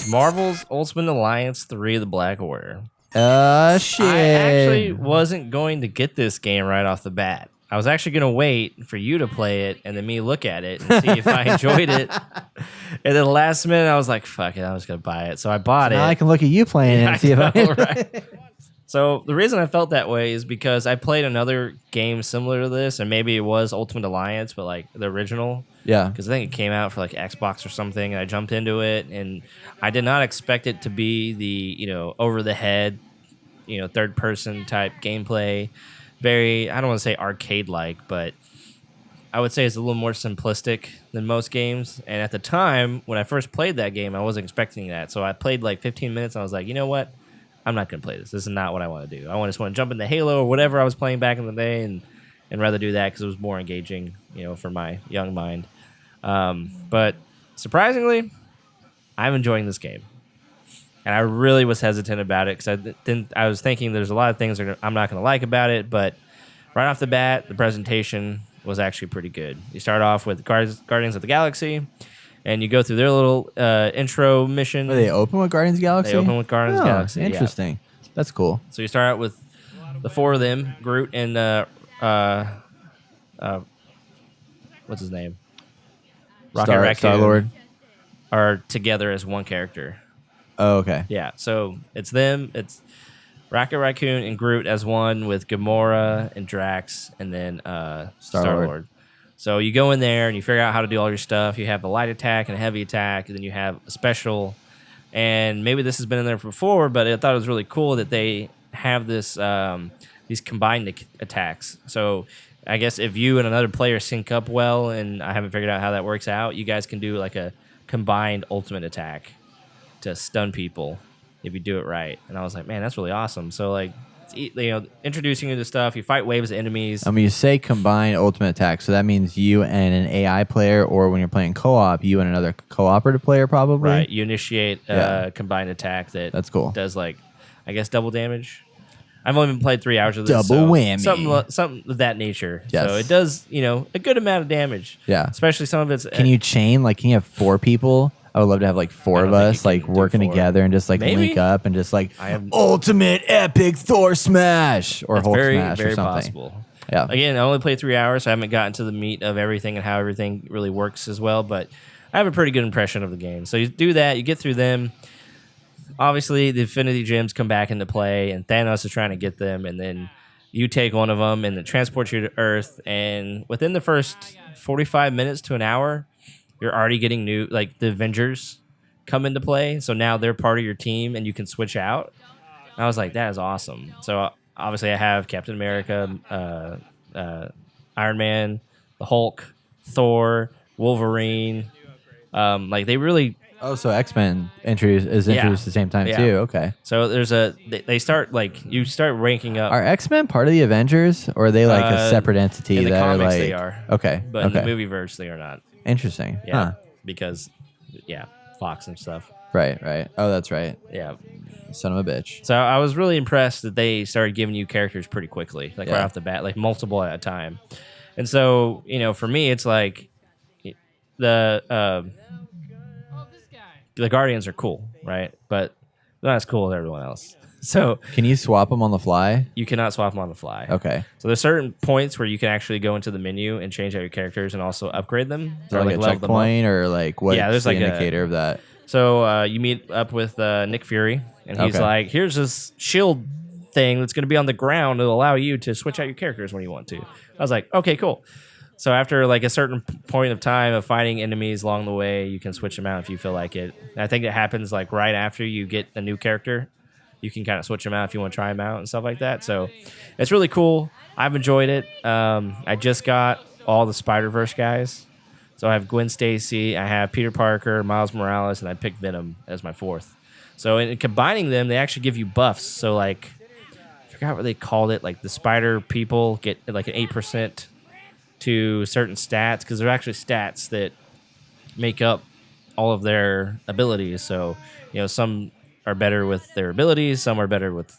It's Marvel's Ultimate Alliance 3: The Black Order. Shit. I actually wasn't going to get this game right off the bat. I was actually going to wait for you to play it and then me look at it and see if I enjoyed it. And then the last minute, I was like, fuck it, I was going to buy it. So I bought it. Now I can look at you playing it and see if I... Right. So the reason I felt that way is because I played another game similar to this, and maybe it was Ultimate Alliance, but like the original. Yeah. Because I think it came out for like Xbox or something, and I jumped into it, and I did not expect it to be the, over the head, third person type gameplay. Very, I don't want to say arcade like, but I would say it's a little more simplistic than most games. And at the time, when I first played that game, I wasn't expecting that. So I played like 15 minutes, and I was like, you know what? I'm not going to play this. This is not what I want to do. I just want to jump into Halo or whatever I was playing back in the day and rather do that because it was more engaging, for my young mind. But surprisingly, I'm enjoying this game. And I really was hesitant about it because I was thinking there's a lot of things I'm not going to like about it. But right off the bat, the presentation was actually pretty good. You start off with Guardians of the Galaxy. And you go through their little intro mission. Are they open with Guardians of the Galaxy? They open with Guardians of the Galaxy. Interesting. Yeah. That's cool. So you start out with the four of them, Groot and what's his name? Rocket Raccoon. Star-Lord. Are together as one character. Oh, okay. Yeah, so it's them. It's Rocket Raccoon and Groot as one with Gamora and Drax and then Star-Lord. So you go in there and you figure out how to do all your stuff. You have the light attack and a heavy attack, and then you have a special. And maybe this has been in there before, but I thought it was really cool that they have this these combined attacks. So I guess if you and another player sync up well, and I haven't figured out how that works out, you guys can do like a combined ultimate attack to stun people if you do it right. And I was like, man, that's really awesome. So like, introducing you to stuff. You fight waves of enemies. I mean, you say combined ultimate attack, so that means you and an AI player, or when you're playing co-op, you and another cooperative player, probably. Right. You initiate a combined attack that's cool. Does like, I guess, double damage. I've only been played 3 hours of this. Double whammy. Something of that nature. Yes. So it does, a good amount of damage. Yeah. Especially some of it's. Can you chain? Like, can you have 4 people? I would love to have like 4 of us like working together and just like link up and just like ultimate epic Thor smash or Hulk smash very or something. Possible. Yeah. Again, I only played 3 hours, so I haven't gotten to the meat of everything and how everything really works as well, but I have a pretty good impression of the game. So you do that, you get through them. Obviously, the Infinity Gems come back into play, and Thanos is trying to get them, and then you take one of them, and it transports you to Earth, and within the first 45 minutes to an hour, you're already getting new, like the Avengers come into play. So now they're part of your team and you can switch out. And I was like, that is awesome. So obviously I have Captain America, Iron Man, the Hulk, Thor, Wolverine. Like they really... Oh, so X-Men is introduced at the same time too. Okay. So there's they start like, you start ranking up. Are X-Men part of the Avengers or are they like a separate entity? In the comics like, they are. Okay. But in the movie verse they are not. Interesting. Yeah. Huh. Because, Fox and stuff. Right. Oh, that's right. Yeah. Son of a bitch. So I was really impressed that they started giving you characters pretty quickly, like right off the bat, like multiple at a time. And so, for me, it's like the Guardians are cool, right? But they're not as cool as everyone else. So can you swap them on the fly? You cannot swap them on the fly. Okay. So there's certain points where you can actually go into the menu and change out your characters and also upgrade them. Is there like a checkpoint or like what's there's the like indicator of that? So you meet up with Nick Fury, and he's like, here's this shield thing that's going to be on the ground to allow you to switch out your characters when you want to. I was like, okay, cool. So after like a certain point of time of fighting enemies along the way, you can switch them out if you feel like it. And I think it happens like right after you get a new character. You can kind of switch them out if you want to try them out and stuff like that. So it's really cool. I've enjoyed it. I just got all the Spider-Verse guys. So I have Gwen Stacy, I have Peter Parker, Miles Morales, and I picked Venom as my 4th. So in combining them, they actually give you buffs. So like, I forgot what they called it. Like the Spider people get like an 8% to certain stats because they're actually stats that make up all of their abilities. So, some are better with their abilities. Some are better with,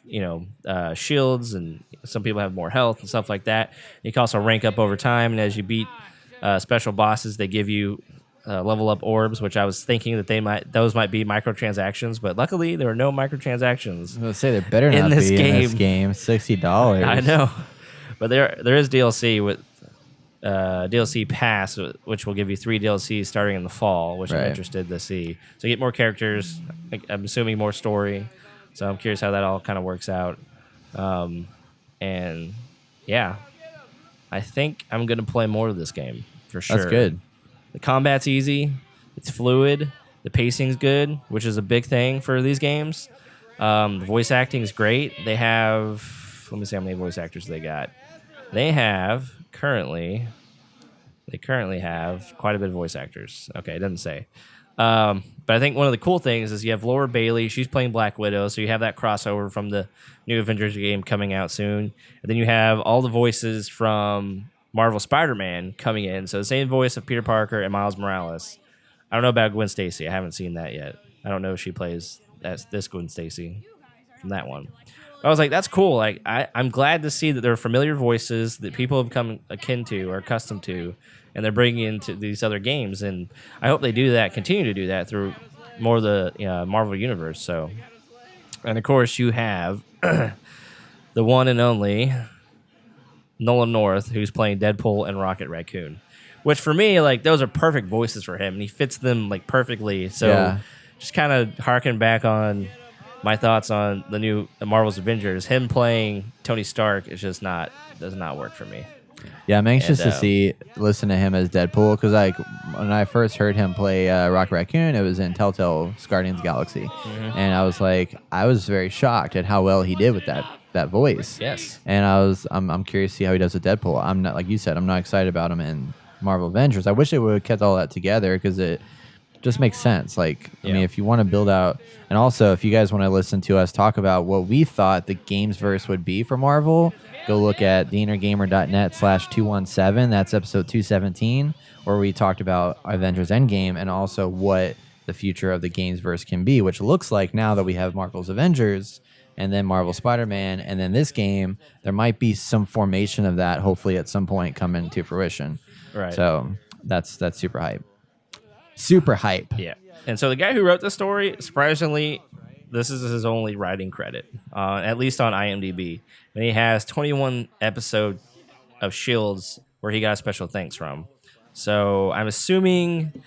shields, and some people have more health and stuff like that. You can also rank up over time, and as you beat special bosses, they give you level up orbs, which I was thinking that those might be microtransactions, but luckily there are no microtransactions. I was gonna say there better in not this be game. in this game. $60. I know, but there is DLC with DLC Pass, which will give you 3 DLCs starting in the fall, which I'm interested to see. So you get more characters. I'm assuming more story. So I'm curious how that all kind of works out. And yeah, I think I'm gonna play more of this game for sure. That's good. The combat's easy. It's fluid. The pacing's good, which is a big thing for these games. The voice acting is great. They have, let me see how many voice actors they got. They currently have quite a bit of voice actors. Okay, it doesn't say. But I think one of the cool things is you have Laura Bailey. She's playing Black Widow, so you have that crossover from the new Avengers game coming out soon. And then you have all the voices from Marvel Spider-Man coming in. So the same voice of Peter Parker and Miles Morales. I don't know about Gwen Stacy. I haven't seen that yet. I don't know if she plays this Gwen Stacy from that one. I was like, that's cool. Like, I'm glad to see that there are familiar voices that people have become akin to or accustomed to, and they're bringing into these other games. And I hope they do that, continue to do that through more of the Marvel Universe. So, and of course, you have the one and only Nolan North, who's playing Deadpool and Rocket Raccoon, which for me, like, those are perfect voices for him, and he fits them like perfectly. So, just kind of harken back on my thoughts on the new Marvel's Avengers. Him playing Tony Stark is just does not work for me. Yeah, I'm anxious to listen to him as Deadpool, because like when I first heard him play Rocket Raccoon, it was in Telltale's Guardians of the Galaxy, and I was very shocked at how well he did with that voice. Yes, and I'm curious to see how he does with Deadpool. I'm not, like you said, I'm not excited about him in Marvel Avengers. I wish it would have kept all that together, because it just makes sense. Like, I mean, if you want to build out, and also if you guys want to listen to us talk about what we thought the Gamesverse would be for Marvel, go look at theinnergamer.net/217. That's episode 217, where we talked about Avengers Endgame and also what the future of the Gamesverse can be, which looks like now that we have Marvel's Avengers and then Marvel Spider-Man and then this game, there might be some formation of that hopefully at some point coming to fruition. Right. So that's super hype. Super hype. Yeah. And so the guy who wrote the story, surprisingly, this is his only writing credit, at least on IMDb. And he has 21 episodes of Shields where he got special thanks from. So I'm assuming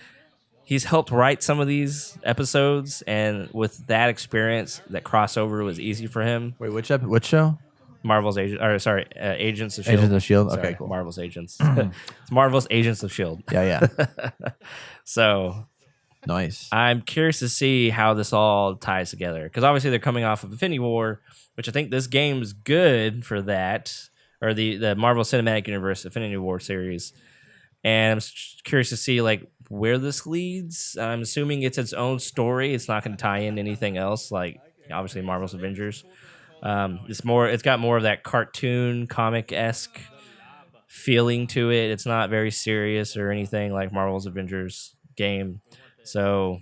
he's helped write some of these episodes, and with that experience, that crossover was easy for him. Wait, which show? Marvel's Agents of S.H.I.E.L.D. Agents of S.H.I.E.L.D. Okay, cool. Marvel's Agents. It's Marvel's Agents of S.H.I.E.L.D. Yeah. So nice. I'm curious to see how this all ties together, because obviously they're coming off of Infinity War, which I think this game's good for that, or the Marvel Cinematic Universe Infinity War series. And I'm curious to see like where this leads. I'm assuming it's its own story. It's not going to tie in anything else, like obviously Marvel's Avengers. It's got more of that cartoon comic-esque feeling to it. It's not very serious or anything like Marvel's Avengers game. So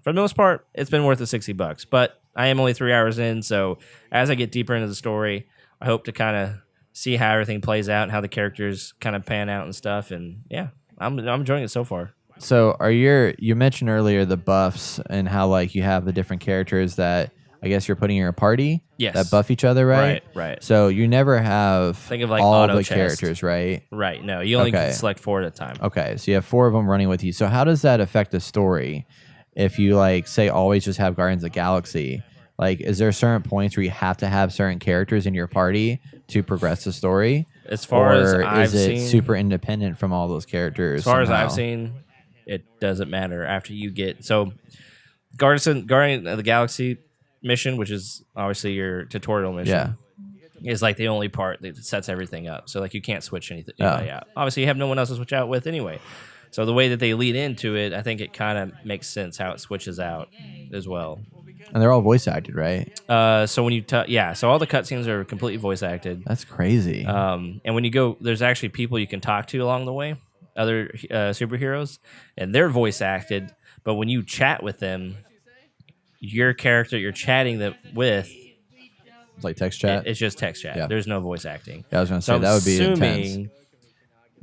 for the most part, it's been worth the $60. But I am only 3 hours in, so as I get deeper into the story, I hope to kind of see how everything plays out and how the characters kind of pan out and stuff. And yeah, I'm enjoying it so far. So you mentioned earlier the buffs and how like you have the different characters that I guess you're putting in your party that buff each other, right? Right. So you never have think of like all auto the chest. characters, right? Right. No, you only can select 4 at a time. Okay, so you have 4 of them running with you. So how does that affect the story? If you like say always just have Guardians of the Galaxy, like is there certain points where you have to have certain characters in your party to progress the story? As far as I've seen, is it super independent from all those characters? As far as I've seen, it doesn't matter after you get Guardian of the Galaxy mission, which is obviously your tutorial mission, is like the only part that sets everything up. So like you can't switch anything out. Obviously, you have no one else to switch out with anyway. So the way that they lead into it, I think it kind of makes sense how it switches out as well. And they're all voice acted, right? So when you so all the cutscenes are completely voice acted. That's crazy. And when you go, there's actually people you can talk to along the way, other superheroes, and they're voice acted. But when you chat with them, your character you're chatting with, it's like text chat. It's just text chat. Yeah. There's no voice acting. Yeah, I was going to say that would be intense.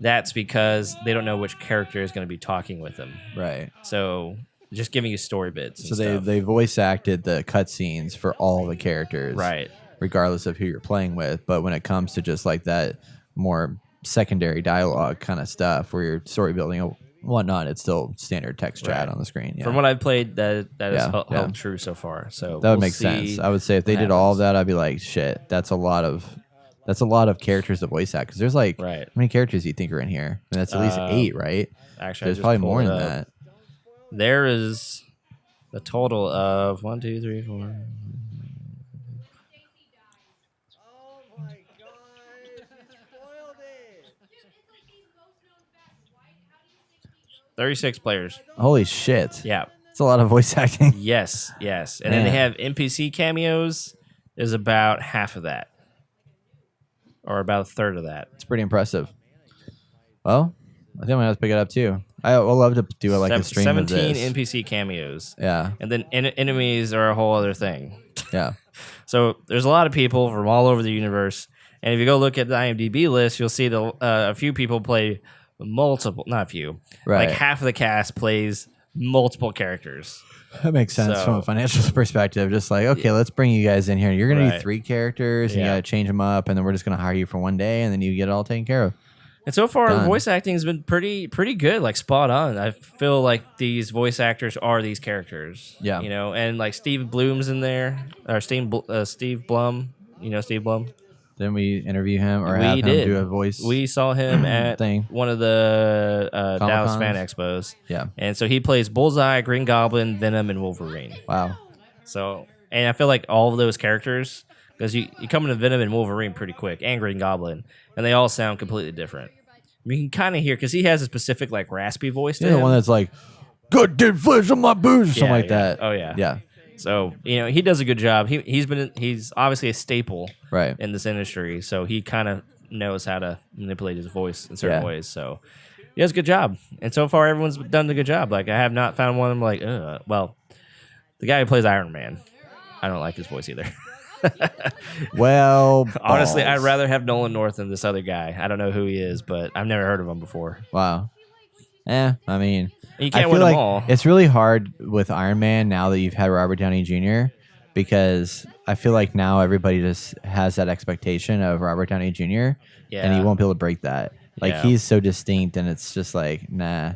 that's because they don't know which character is going to be talking with them. Right. So just giving you story bits. So and they voice acted the cutscenes for all the characters, right? Regardless of who you're playing with. But when it comes to just like that more secondary dialogue kind of stuff, where you're story building and whatnot, it's still standard text chat on the screen. Yeah. From what I've played, that is held true so far. So that would make sense. I would say if they did all of that, I'd be like, shit, that's a lot of characters to voice act, because there's like how many characters do you think are in here? And that's at least 8, right? Actually, there's probably more than that. There is a total of 1, 2, 3, 4. 36 players. Holy shit. Yeah. It's a lot of voice acting. Yes. And then they have NPC cameos is about half of that. Or about a third of that. It's pretty impressive. Well, I think I'm going to have to pick it up too. I would love to do like a stream of this. 17 NPC cameos. Yeah. And then enemies are a whole other thing. Yeah. So there's a lot of people from all over the universe. And if you go look at the IMDb list, you'll see a few people play multiple, not a few, like half of the cast plays multiple characters. That makes sense from a financial perspective. Just like, okay, let's bring you guys in here. You're going to do 3 characters, and you got to change them up, and then we're just going to hire you for one day, and then you get it all taken care of. And so far, the voice acting has been pretty good, like spot on. I feel like these voice actors are these characters. Yeah. You know, and like Steve Blum's in there, or Steve Blum. You know Steve Blum? Didn't we interview him or have him do a voice? We saw him at one of the Dallas Fan Expos. Yeah. And so he plays Bullseye, Green Goblin, Venom, and Wolverine. Wow. So, and I feel like all of those characters, because you come into Venom and Wolverine pretty quick, and Green Goblin, and they all sound completely different. You can kind of hear, because he has a specific like raspy voice to him. The one that's like, good dead flesh on my boots, or something like that. Oh, yeah. Yeah. So, you know, he does a good job. He's obviously a staple in this industry, so he kind of knows how to manipulate his voice in certain ways. So he does a good job. And so far, everyone's done a good job. Like, I have not found one I'm like, well, the guy who plays Iron Man, I don't like his voice either. Well, honestly, I'd rather have Nolan North than this other guy. I don't know who he is, but I've never heard of him before. Wow. I mean, you can't win them all. It's really hard with Iron Man now that you've had Robert Downey Jr., because I feel like now everybody just has that expectation of Robert Downey Jr. And he won't be able to break that. Like, he's so distinct, and it's just like, nah,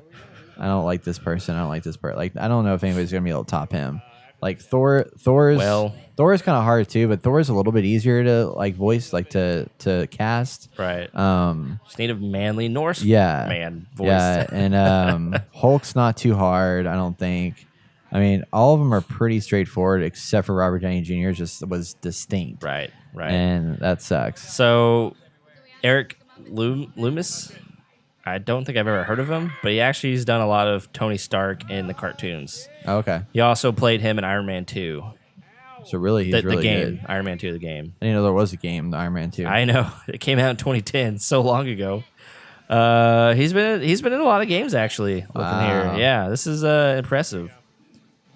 I don't like this person. I don't like this person. Like, I don't know if anybody's gonna be able to top him. Like Thor's kind of hard too, but Thor's a little bit easier to like voice, like to cast. Right. Just need a manly Norse man voice. Yeah, and Hulk's not too hard, I don't think. I mean, all of them are pretty straightforward, except for Robert Downey Jr. just was distinct. Right. And that sucks. So Eric Loomis, I don't think I've ever heard of him, but he's done a lot of Tony Stark in the cartoons. Oh, okay. He also played him in Iron Man 2. So really, he's really the game, good. Iron Man 2, the game. I didn't know there was a game, the Iron Man 2. I know. It came out in 2010, so long ago. He's been in a lot of games, actually, looking here. Yeah, this is impressive.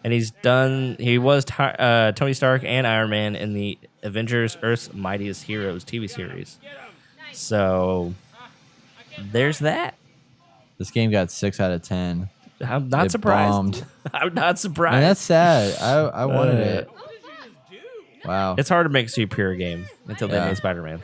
And he was Tony Stark and Iron Man in the Avengers Earth's Mightiest Heroes TV series. So there's that. This game got 6 out of 10. I'm not surprised. Bombed. I'm not surprised. Man, that's sad. I wanted it. Wow. It's hard to make a superior game until they made Spider-Man.